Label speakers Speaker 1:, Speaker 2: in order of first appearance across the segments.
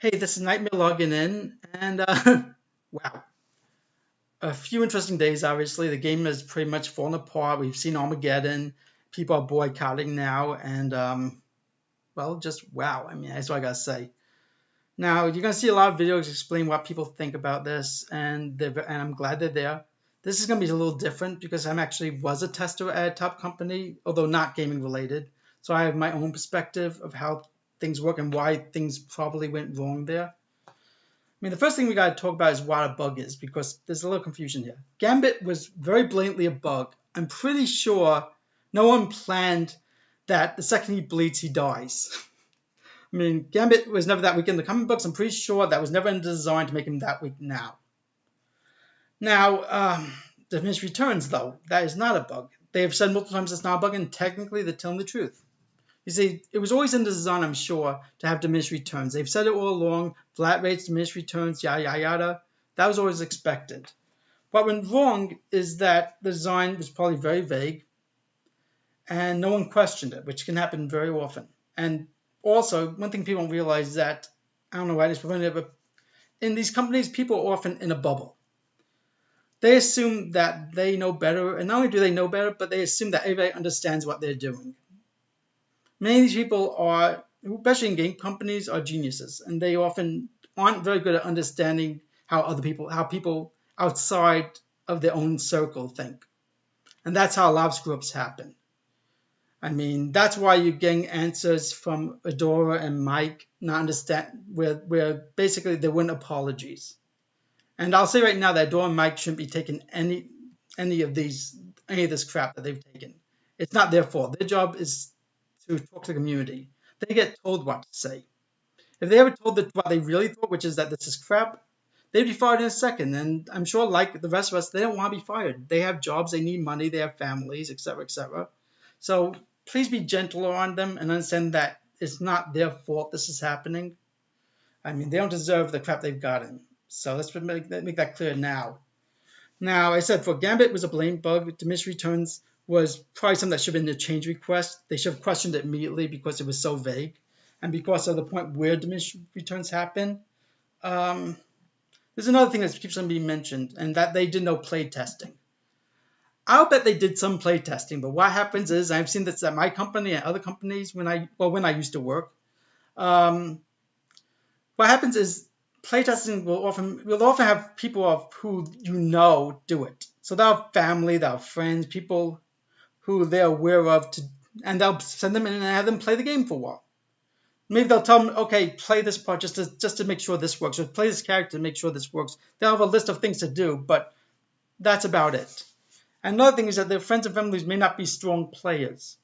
Speaker 1: Hey, this is Nightmare logging in, and wow, a few interesting days. Obviously, the game has pretty much fallen apart. We've seen Armageddon. People are boycotting now, and well, just wow. I mean, that's what I gotta say. Now, you're gonna see a lot of videos explaining what people think about this, and I'm glad they're there. This is gonna be a little different because I'm actually was a tester at a top company, although not gaming related. So I have my own perspective of how things work and why things probably went wrong there. I mean, the first thing we got to talk about is what a bug is, because there's a little confusion here. Gambit was very blatantly a bug. I'm pretty sure no one planned that the second he bleeds, he dies. I mean, Gambit was never that weak in the comic books. I'm pretty sure that was never in the design to make him that weak now. Now, Diminished Returns, though, that is not a bug. They have said multiple times it's not a bug, and technically they're telling the truth. You see, it was always in the design, I'm sure, to have diminished returns. They've said it all along, flat rates, diminished returns, yada, yada, yada. That was always expected. What went wrong is that the design was probably very vague, and no one questioned it, which can happen very often. And also, one thing people don't realize is that, I don't know why this prevented it, but in these companies, people are often in a bubble. They assume that they know better, and not only do they know better, but they assume that everybody understands what they're doing. Many of these people are, especially in game companies, are geniuses, and they often aren't very good at understanding how people outside of their own circle think. And that's how a lot of screw-ups happen. I mean, that's why you're getting answers from Adora and Mike not understand where basically they weren't apologies. And I'll say right now that Adora and Mike shouldn't be taking any of this crap that they've taken. It's not their fault. Their job is to talk to the community. They get told what to say. If they ever told what they really thought, which is that this is crap, they'd be fired in a second. And I'm sure, like the rest of us, they don't want to be fired. They have jobs, they need money, they have families, etc., etc. So please be gentler on them and understand that it's not their fault this is happening. I mean, they don't deserve the crap they've gotten. So let's make that clear now. Now, I said for Gambit was a blame bug. Diminished returns was probably something that should have been a change request. They should have questioned it immediately because it was so vague. And because of the point where diminished returns happen. There's another thing that keeps on being mentioned, and that they did no play testing. I'll bet they did some play testing, but what happens is, I've seen this at my company and other companies when I used to work. What happens is playtesting will often have people who do it. So they'll have family, they'll have friends, people who they're aware of, and they'll send them in and have them play the game for a while. Maybe they'll tell them, okay, play this part just to make sure this works, or play this character to make sure this works. They'll have a list of things to do, but that's about it. And another thing is that their friends and families may not be strong players.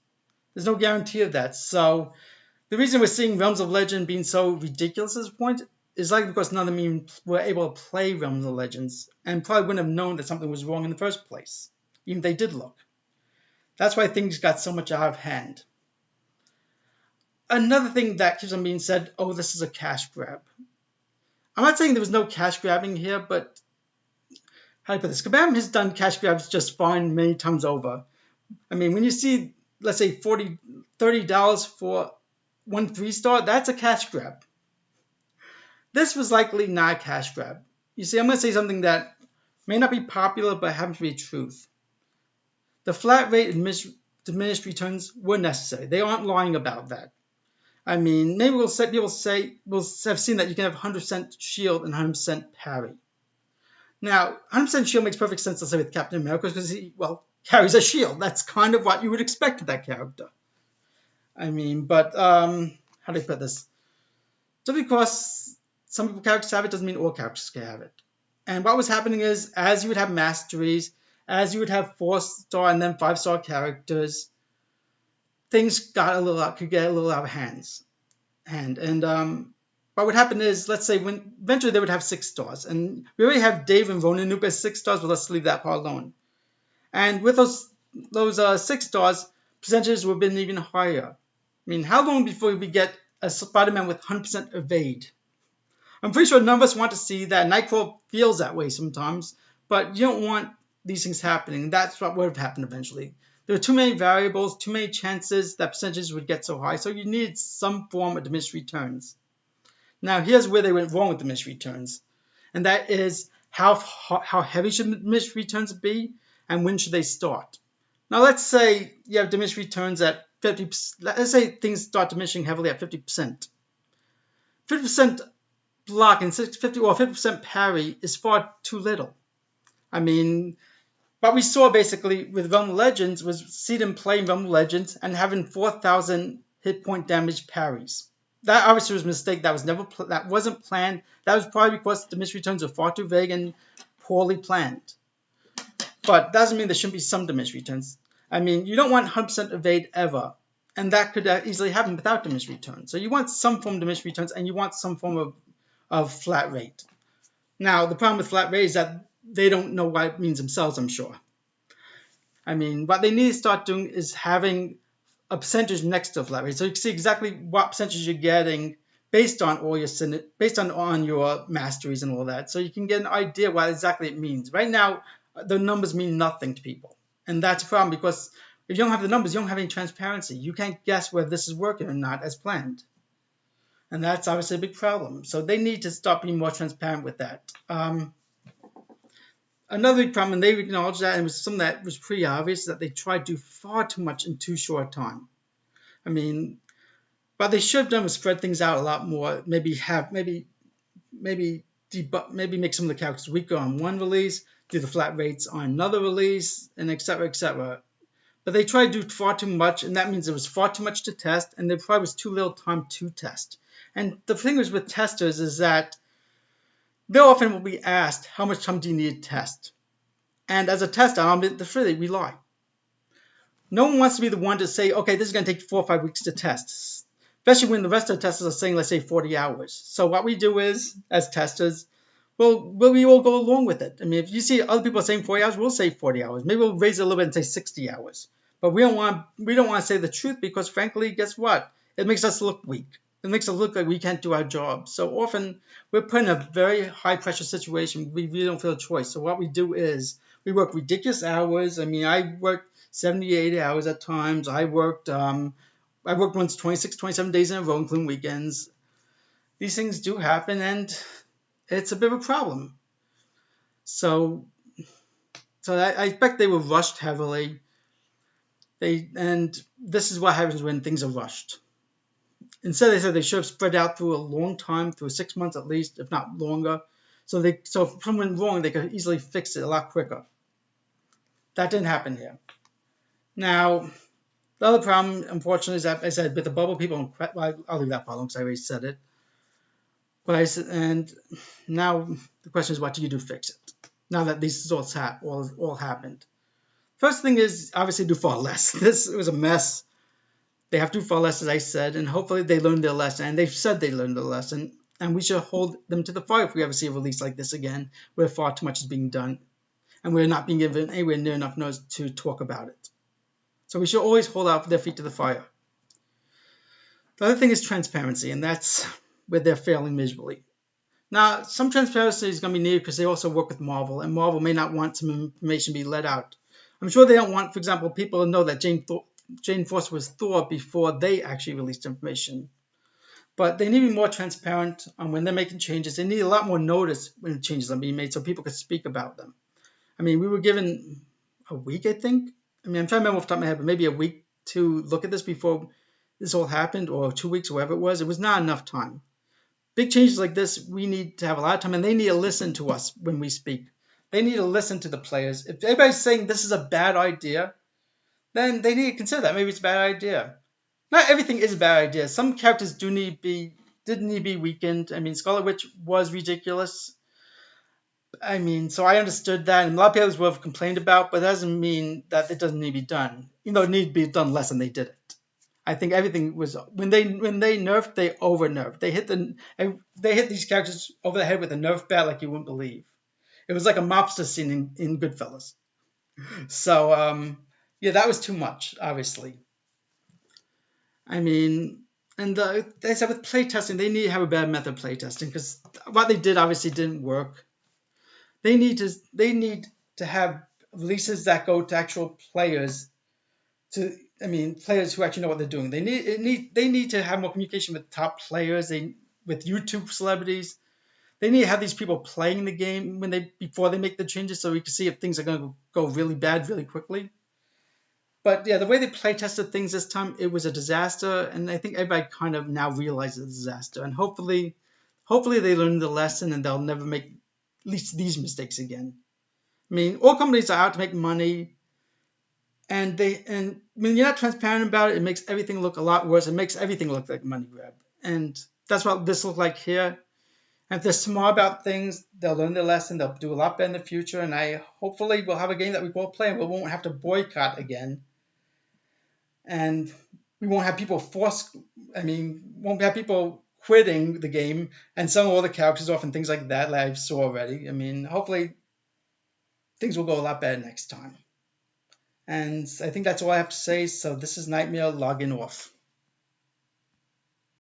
Speaker 1: There's no guarantee of that. So the reason we're seeing Realms of Legend being so ridiculous at this point is likely because none of them even were able to play Realms of Legends and probably wouldn't have known that something was wrong in the first place, even if they did look. That's why things got so much out of hand. Another thing that keeps on being said, oh, this is a cash grab. I'm not saying there was no cash grabbing here, but how do I put this? Kabam has done cash grabs just fine many times over. I mean, when you see, let's say, $30 for one 3-star, that's a cash grab. This was likely not a cash grab. You see, I'm going to say something that may not be popular, but happens to be truth. The flat rate and diminished returns were necessary. They aren't lying about that. I mean, maybe we'll have seen that you can have 100% shield and 100% parry. Now, 100% shield makes perfect sense, let's say, with Captain America, because he, carries a shield. That's kind of what you would expect of that character. I mean, but, how do I put this? Just because some characters have it doesn't mean all characters can have it. And what was happening is, as you would have masteries, as you would have 4-star and then 5-star characters, things could get a little out of hand. What would happen is, let's say, eventually they would have 6 stars, and we already have Dave and Ronan as 6 stars, but let's leave that part alone. And with those 6 stars, percentages would have been even higher. I mean, how long before we get a Spider-Man with 100% evade? I'm pretty sure none of us want to see that. Nightcrawler feels that way sometimes, but you don't want these things happening. That's what would have happened eventually. There were too many variables, too many chances that percentages would get so high, so you needed some form of diminished returns. Now, here's where they went wrong with the mystery returns, and that is how heavy should mystery returns be, and when should they start? Now, let's say you have diminishing returns at 50%. Let's say things start diminishing heavily at 50%. 50% block and 50 or 50% parry is far too little. I mean, what we saw basically with Realm of Legends was see them playing Realm of Legends and having 4,000 hit point damage parries. That obviously was a mistake. That was never that wasn't planned. That was probably because the mystery returns are far too vague and poorly planned. But that doesn't mean there shouldn't be some diminished returns. I mean, you don't want 100% evade ever, and that could easily happen without diminished returns. So you want some form of diminished returns, and you want some form of flat rate. Now, the problem with flat rate is that they don't know what it means themselves, I'm sure. I mean, what they need to start doing is having a percentage next to flat rate, so you can see exactly what percentage you're getting based on all your on your masteries and all that, so you can get an idea what exactly it means. Right now, the numbers mean nothing to people, and that's a problem because if you don't have the numbers, you don't have any transparency. You can't guess whether this is working or not as planned, and that's obviously a big problem. So they need to start being more transparent with that. Another big problem, and they acknowledged that, and it was something that was pretty obvious, that they tried to do far too much in too short a time. I mean, what they should have done was spread things out a lot more. Maybe make some of the characters weaker on one release, do the flat rates on another release, and etc. etc. But they tried to do far too much, and that means there was far too much to test, and there probably was too little time to test. And the thing is with testers is that they often will be asked, how much time do you need to test? And as a tester, we lie. No one wants to be the one to say, okay, this is going to take 4 or 5 weeks to test, especially when the rest of the testers are saying, let's say, 40 hours. So what we do is, as testers, we all go along with it. I mean, if you see other people saying 40 hours, we'll say 40 hours. Maybe we'll raise it a little bit and say 60 hours. But we don't want to say the truth because, frankly, guess what? It makes us look weak. It makes it look like we can't do our job. So often we're put in a very high pressure situation. We really don't feel a choice. So what we do is we work ridiculous hours. I mean, I worked 78 hours at times. I worked once 26, 27 days in a row, including weekends. These things do happen, and it's a bit of a problem. So I expect they were rushed heavily. And this is what happens when things are rushed. Instead, they said they should have spread out through a long time, through 6 months at least, if not longer. So if something went wrong, they could easily fix it a lot quicker. That didn't happen here. Now, the other problem, unfortunately, is that I said with the bubble, people. I'll leave that problem because I already said it. And now the question is, what do you do to fix it? Now that these results all happened. First thing is obviously do far less. This was a mess. They have to do far less, as I said, and hopefully they learned their lesson. And they've said they learned their lesson. And we should hold them to the fire if we ever see a release like this again, where far too much is being done, and we're not being given anywhere near enough notice to talk about it. So we should always hold out their feet to the fire. The other thing is transparency, and that's where they're failing miserably. Now, some transparency is going to be needed because they also work with Marvel, and Marvel may not want some information to be let out. I'm sure they don't want, for example, people to know that Jane Foster was Thor before they actually released information. But they need to be more transparent on when they're making changes. They need a lot more notice when changes are being made so people could speak about them. I mean, we were given a week, I think. I mean, I'm trying to remember off the top of my head, but maybe a week to look at this before this all happened, or 2 weeks, whatever it was. It was not enough time. Big changes like this, we need to have a lot of time, and they need to listen to us when we speak. They need to listen to the players. If everybody's saying this is a bad idea, then they need to consider that. Maybe it's a bad idea. Not everything is a bad idea. Some characters did need to be weakened. I mean, Scarlet Witch was ridiculous. I mean, so I understood that, and a lot of people have complained about, but that doesn't mean that it doesn't need to be done. You know, it needs to be done less than they did it. I think everything was when they nerfed, they over nerfed. They hit these characters over the head with a nerf bat like you wouldn't believe. It was like a mobster scene in Goodfellas. So yeah, that was too much, obviously. I mean, and they said with playtesting, they need to have a better method of playtesting because what they did obviously didn't work. They need to have releases that go to actual players. Players who actually know what they're doing. They need to have more communication with top players. with YouTube celebrities. They need to have these people playing the game before they make the changes, so we can see if things are going to go really bad really quickly. But yeah, the way they play tested things this time, it was a disaster, and I think everybody kind of now realizes the disaster, and hopefully they learn the lesson and they'll never make at least these mistakes again. I mean, all companies are out to make money, and when you're not transparent about it, it makes everything look a lot worse. It makes everything look like a money grab, and that's what this looked like here. And if they're smart about things, they'll learn their lesson. They'll do a lot better in the future, and I hopefully we'll have a game that we both play and we won't have to boycott again. And we won't have people won't have people quitting the game and selling all the characters off and things like that, like I saw already. I mean, hopefully things will go a lot better next time. And I think that's all I have to say. So this is Nightmare logging off.